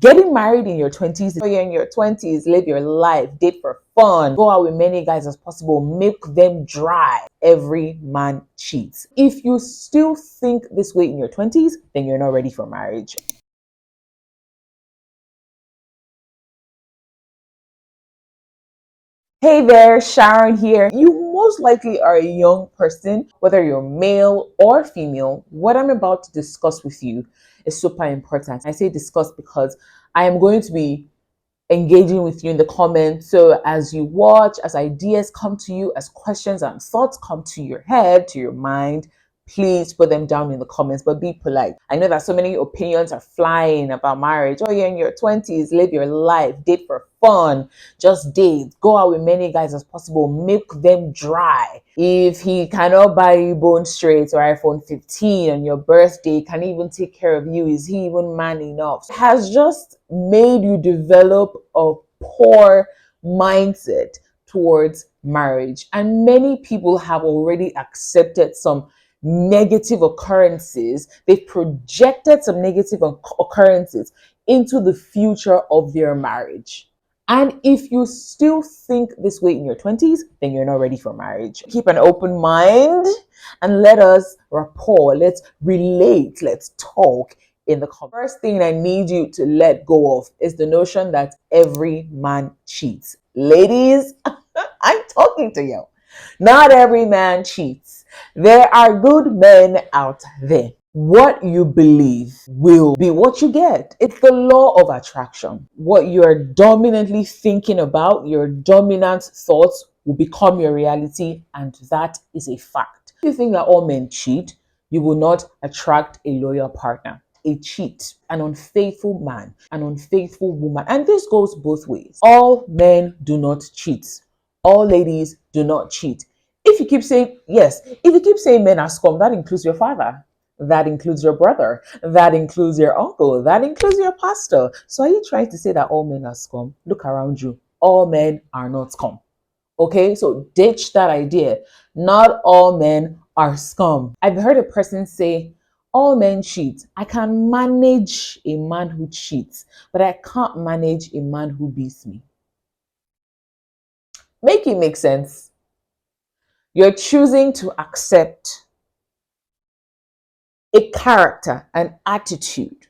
Getting married in your 20s, you're in your 20s, live your life, date for fun, go out with many guys as possible, milk them dry. Every man cheats. If you still think this way in your 20s, then you're not ready for marriage. Hey there, Sharon here. You most likely are a young person, whether you're male or female. What I'm about to discuss with you is super important. I say discuss because I am going to be engaging with you in the comments. So as you watch, as ideas come to you, as questions and thoughts come to your head, to your mind, please put them down in the comments, but be polite. I know that so many opinions are flying about marriage. Oh, you're in your 20s, live your life, date for fun, just date, go out with many guys as possible, milk them dry. If he cannot buy you bone straight or iPhone 15 on your birthday, can even take care of you, is he even man enough? It has just made you develop a poor mindset towards marriage. And many people have already accepted some negative occurrences. They've projected some negative occurrences into the future of their marriage. And if you still think this way in your 20s, then you're not ready for marriage. Keep an open mind and let us rapport, let's relate, let's talk in the comments. First thing I need you to let go of is the notion that every man cheats. Ladies, I'm talking to you. Not every man cheats. There are good men out there. What you believe will be what you get. It's the law of attraction. What you're dominantly thinking about, your dominant thoughts will become your reality, and that is a fact. If you think that all men cheat, you will not attract a loyal partner. A cheat, an unfaithful man, an unfaithful woman. And this goes both ways. All men do not cheat. All ladies do not cheat. If you keep saying, yes, if you keep saying men are scum, that includes your father. That includes your brother. That includes your uncle. That includes your pastor. So are you trying to say that all men are scum? Look around you. All men are not scum. Okay, so ditch that idea. Not all men are scum. I've heard a person say, all men cheat. I can manage a man who cheats, but I can't manage a man who beats me. Make it make sense. You're choosing to accept a character, an attitude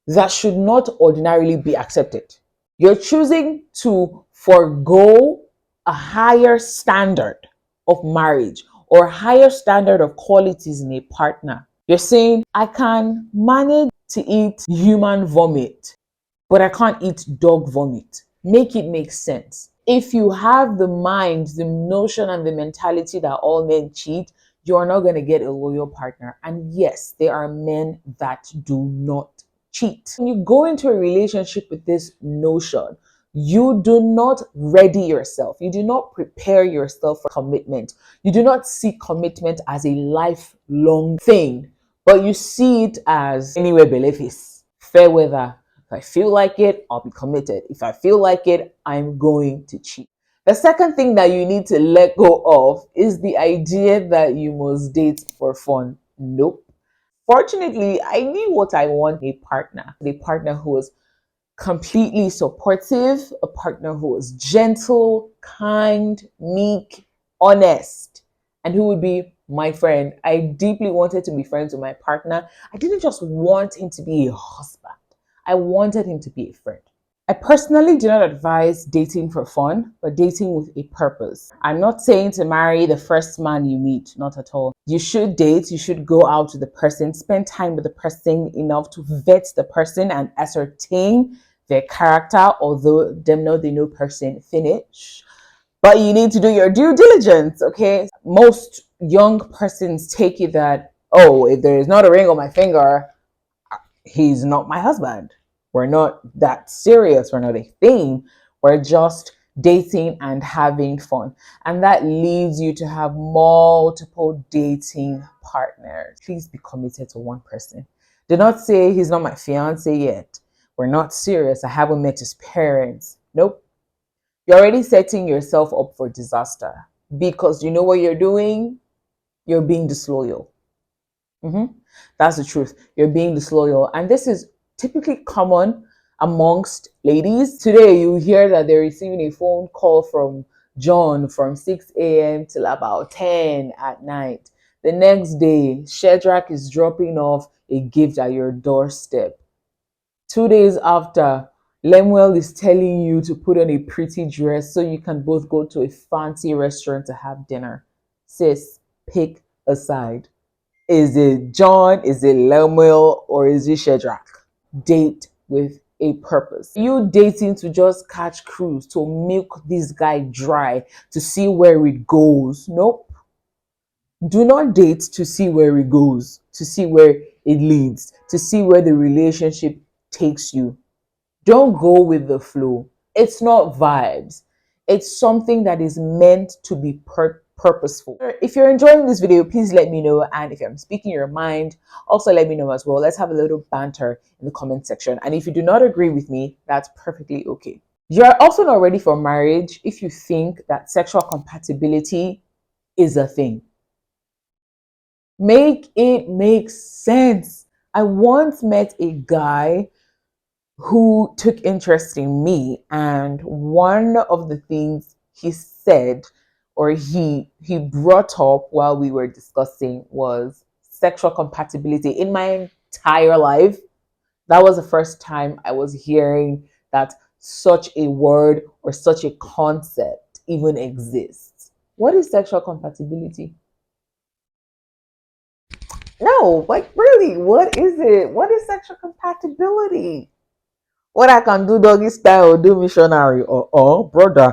that should not ordinarily be accepted. You're choosing to forego a higher standard of marriage or a higher standard of qualities in a partner. You're saying, I can manage to eat human vomit, but I can't eat dog vomit. Make it make sense. If you have the mind, the notion, and the mentality that all men cheat, you're not going to get a loyal partner. And yes, there are men that do not cheat. When you go into a relationship with this notion, you do not ready yourself. You do not prepare yourself for commitment. You do not see commitment as a lifelong thing, but you see it as anywhere belief is fair weather. If I feel like it, I'll be committed. If I feel like it, I'm going to cheat. The second thing that you need to let go of is the idea that you must date for fun. Nope. Fortunately, I knew what I want, a partner who was completely supportive, a partner who was gentle, kind, meek, honest, and who would be my friend. I deeply wanted to be friends with my partner. I didn't just want him to be a husband. I wanted him to be a friend. I personally do not advise dating for fun, but dating with a purpose. I'm not saying to marry the first man you meet, not at all. You should date, you should go out with the person, spend time with the person enough to vet the person and ascertain their character, although them know they know person finish. But you need to do your due diligence, okay? Most young persons take it that, oh, if there is not a ring on my finger, he's not my husband. We're not that serious. We're not a thing. We're just dating and having fun. And that leads you to have multiple dating partners. Please be committed to one person. Do not say he's not my fiance yet. We're not serious. I haven't met his parents. Nope. You're already setting yourself up for disaster because you know what you're doing? You're being disloyal. That's the truth. You're being disloyal. And this is typically common amongst ladies. Today, you hear that they're receiving a phone call from John from 6 a.m. till about 10 at night. The next day, Shadrach is dropping off a gift at your doorstep. 2 days after, Lemuel is telling you to put on a pretty dress so you can both go to a fancy restaurant to have dinner. Sis, pick a side. Is it John? Is it Lemuel? Or is it Shadrach? Date with a purpose. You dating to just catch cruise, to milk this guy dry, to see where it goes. Nope. Do not date to see where it goes, to see where it leads, to see where the relationship takes you. Don't go with the flow. It's not vibes. It's something that is meant to be purposeful. If you're enjoying this video, please let me know. And if I'm speaking your mind, also let me know as well. Let's have a little banter in the comment section. And if you do not agree with me, that's perfectly okay. You're also not ready for marriage if you think that sexual compatibility is a thing. Make it make sense. I once met a guy who took interest in me, and one of the things he said or he brought up while we were discussing was sexual compatibility. In my entire life, that was the first time I was hearing that such a word or such a concept even exists. What is sexual compatibility? No, like really, what is it? What is sexual compatibility? What I can do doggy style, do missionary, or brother.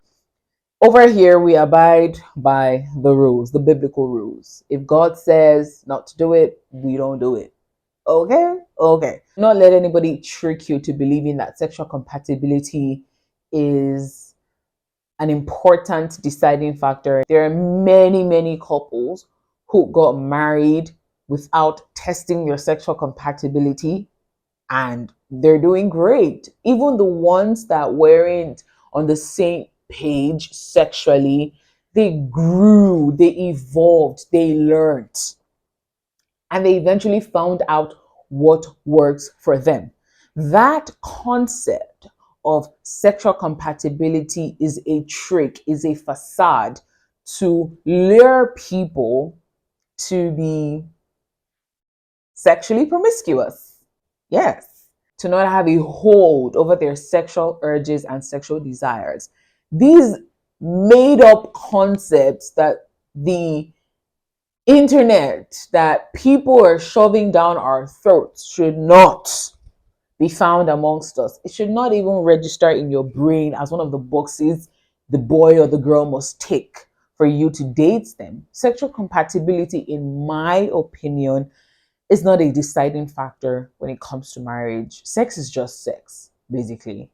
Over here, we abide by the rules, the biblical rules. If God says not to do it, we don't do it. Okay? Okay. Not let anybody trick you to believing that sexual compatibility is an important deciding factor. There are many, many couples who got married without testing their sexual compatibility, and they're doing great. Even the ones that weren't on the same page sexually, they grew, they evolved, they learned, and they eventually found out what works for them. That concept of sexual compatibility is a trick, is a facade to lure people to be sexually promiscuous. Yes, to not have a hold over their sexual urges and sexual desires. These made up concepts that the internet, that people are shoving down our throats, should not be found amongst us. It should not even register in your brain as one of the boxes the boy or the girl must tick for you to date them. Sexual compatibility, in my opinion, is not a deciding factor when it comes to marriage. Sex is just sex, basically.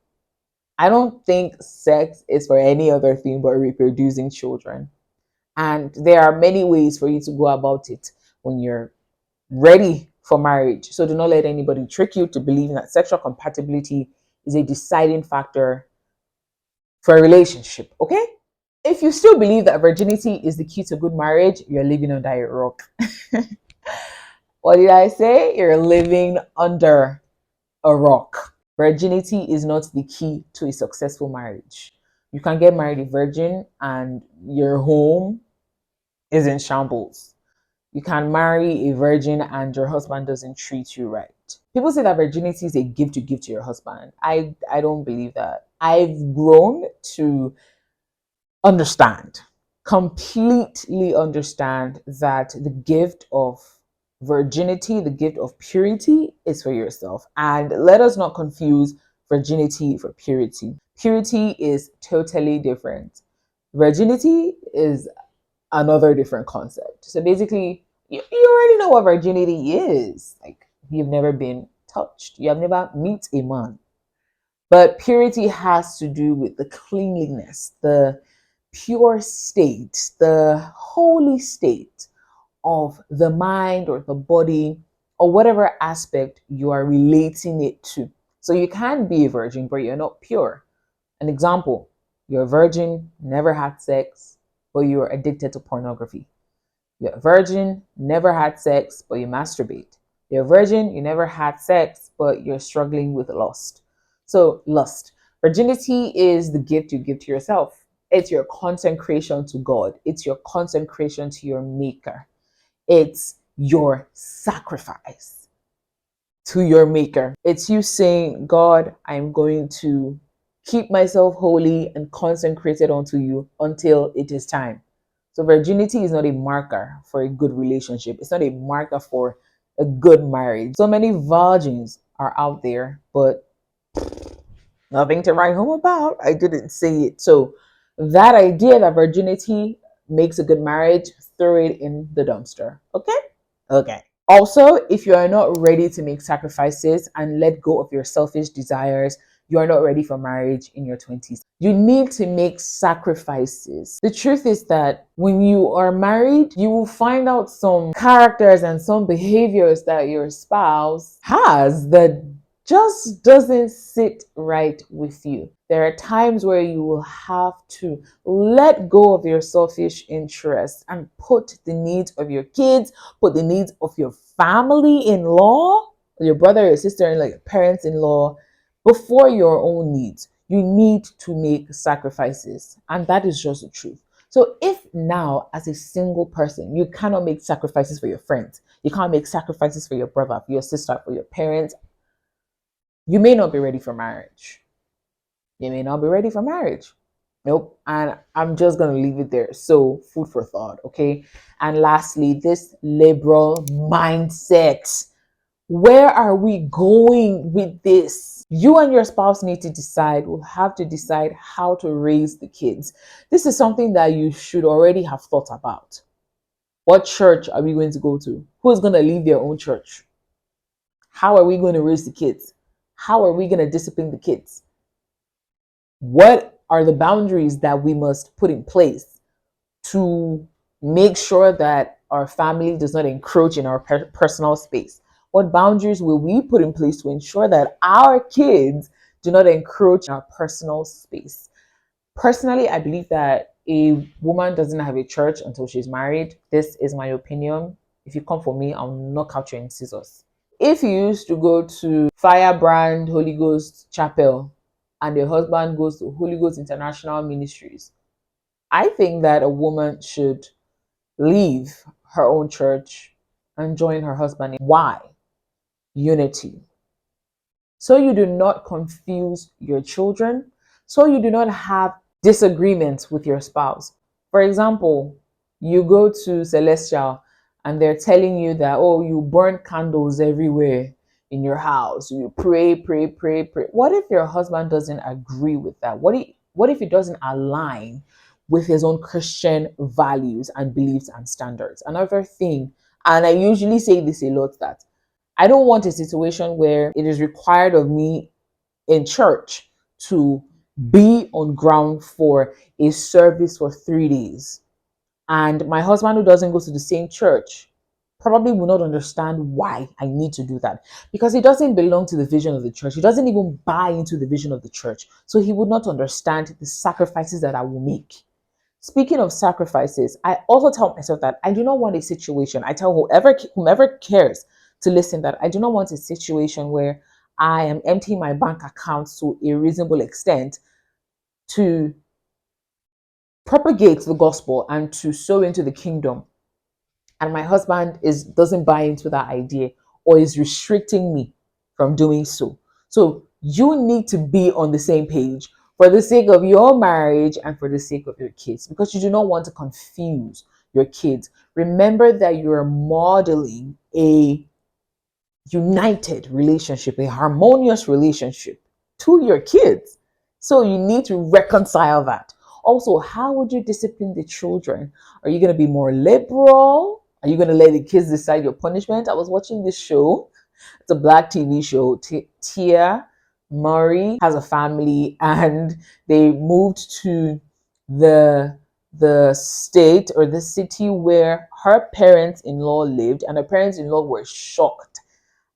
I don't think sex is for any other thing but reproducing children. And there are many ways for you to go about it when you're ready for marriage. So do not let anybody trick you to believing that sexual compatibility is a deciding factor for a relationship, okay? If you still believe that virginity is the key to good marriage, you're living under a rock. What did I say? You're living under a rock. Virginity is not the key to a successful marriage. You can get married a virgin and your home is in shambles. You can marry a virgin and your husband doesn't treat you right. People say that virginity is a gift you give to your husband. I don't believe that. I've grown to understand, completely understand that the gift of virginity, the gift of purity is for yourself. And let us not confuse virginity for purity. Purity is totally different. Virginity is another different concept. So basically, you already know what virginity is. Like, you've never been touched, you have never met a man. But purity has to do with the cleanliness, the pure state, the holy state of the mind or the body or whatever aspect you are relating it to. So you can be a virgin, but you're not pure. An example, you're a virgin, never had sex, but you're addicted to pornography. You're a virgin, never had sex, but you masturbate. You're a virgin, you never had sex, but you're struggling with lust. So, lust. Virginity is the gift you give to yourself. It's your consecration to God, it's your consecration to your Maker, it's your sacrifice to your Maker. It's you saying, God, I'm going to keep myself holy and consecrated unto you until it is time. So, virginity is not a marker for a good relationship, it's not a marker for a good marriage. So many virgins are out there, but nothing to write home about. I didn't say it. So that idea that virginity makes a good marriage, throw it in the dumpster. Okay? Okay. Also, if you are not ready to make sacrifices and let go of your selfish desires, you are not ready for marriage in your 20s. You need to make sacrifices. The truth is that when you are married, you will find out some characters and some behaviors that your spouse has that just doesn't sit right with you. There are times where you will have to let go of your selfish interests and put the needs of your kids, put the needs of your family in law, your brother, your sister, and like your parents in law before your own needs. You need to make sacrifices, and that is just the truth. So, if now, as a single person, you cannot make sacrifices for your friends, you can't make sacrifices for your brother, for your sister, for your parents, you may not be ready for marriage. You may not be ready for marriage. Nope. And I'm just going to leave it there. So, food for thought. Okay. And lastly, this liberal mindset. Where are we going with this? You and your spouse need to decide, will have to decide how to raise the kids. This is something that you should already have thought about. What church are we going to go to? Who's going to lead their own church? How are we going to raise the kids? How are we going to discipline the kids? What are the boundaries that we must put in place to make sure that our family does not encroach in our personal space? What boundaries will we put in place to ensure that our kids do not encroach in our personal space? Personally, I believe that a woman doesn't have a church until she's married. This is my opinion. If you come for me, I'll knock out your incisors. If you used to go to Firebrand Holy Ghost Chapel and your husband goes to Holy Ghost International Ministries, I think that a woman should leave her own church and join her husband. Why? Unity. So you do not confuse your children, so you do not have disagreements with your spouse. For example, you go to Celestial and they're telling you that, oh, you burn candles everywhere in your house, you pray, pray, pray, pray. What if your husband doesn't agree with that? What if it doesn't align with his own Christian values and beliefs and standards? Another thing, and I usually say this a lot, that I don't want a situation where it is required of me in church to be on ground for a service for 3 days. And my husband, who doesn't go to the same church, probably will not understand why I need to do that, because he doesn't belong to the vision of the church. He doesn't even buy into the vision of the church. So he would not understand the sacrifices that I will make. Speaking of sacrifices, I also tell myself that I do not want a situation. I tell whomever cares to listen that I do not want a situation where I am emptying my bank account to a reasonable extent to propagate the gospel and to sow into the kingdom, and my husband doesn't buy into that idea or is restricting me from doing so. So you need to be on the same page for the sake of your marriage and for the sake of your kids, because you do not want to confuse your kids. Remember that you are modeling a united relationship, a harmonious relationship to your kids. So you need to reconcile that. Also, how would you discipline the children? Are you going to be more liberal? Are you going to let the kids decide your punishment? I was watching this show. It's a black TV show. Tia Murray has a family and they moved to the state or the city where her parents-in-law lived, and her parents-in-law were shocked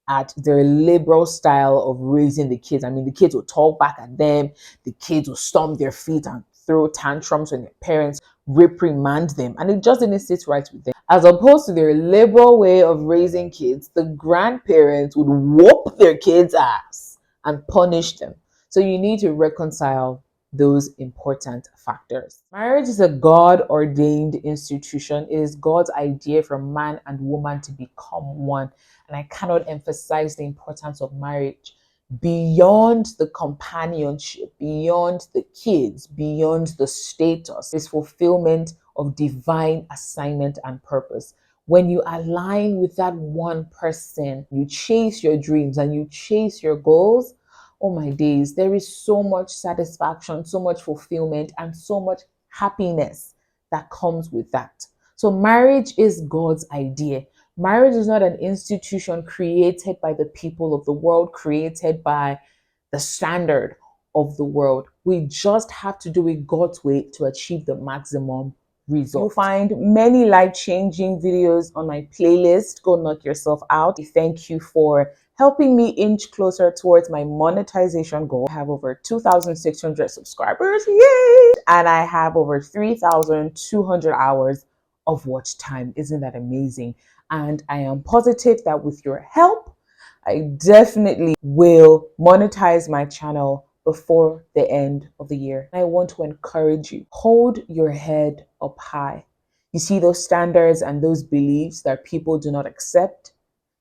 at their liberal style of raising the kids. I mean, the kids will talk back at them, the kids will stomp their feet and throw tantrums when their parents reprimand them, and it just didn't sit right with them. As opposed to their liberal way of raising kids, the grandparents would whoop their kids' ass and punish them. So you need to reconcile those important factors. Marriage is a God ordained institution. It is God's idea for man and woman to become one. And I cannot emphasize the importance of marriage beyond the companionship, beyond the kids, beyond the status, is fulfillment of divine assignment and purpose. When you align with that one person, you chase your dreams and you chase your goals, oh my days, there is so much satisfaction, so much fulfillment, and so much happiness that comes with that. So, marriage is God's idea. Marriage is not an institution created by the people of the world, created by the standard of the world. We just have to do it God's way to achieve the maximum result. You'll find many life-changing videos on my playlist. Go knock yourself out. Thank you for helping me inch closer towards my monetization goal. I have over 2,600 subscribers, yay! And I have over 3,200 hours of watch time. Isn't that amazing? And I am positive that with your help, I definitely will monetize my channel before the end of the year. I want to encourage you, hold your head up high. You see those standards and those beliefs that people do not accept,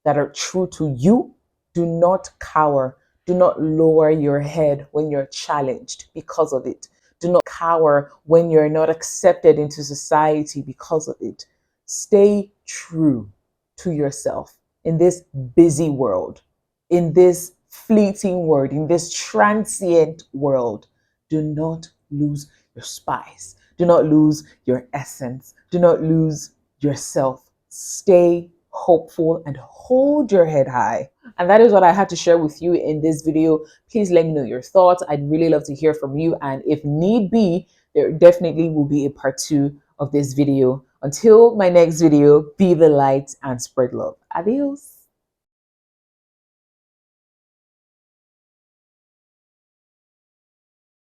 that are true to you. Do not cower. Do not lower your head when you're challenged because of it. Do not cower when you're not accepted into society because of it. Stay true to yourself in this busy world, in this fleeting world, in this transient world. Do not lose your spice. Do not lose your essence. Do not lose yourself. Stay hopeful and hold your head high. And that is what I had to share with you in this video. Please let me know your thoughts. I'd really love to hear from you. And if need be, there definitely will be a part 2 of this video. Until my next video, be the light and spread love. Adios.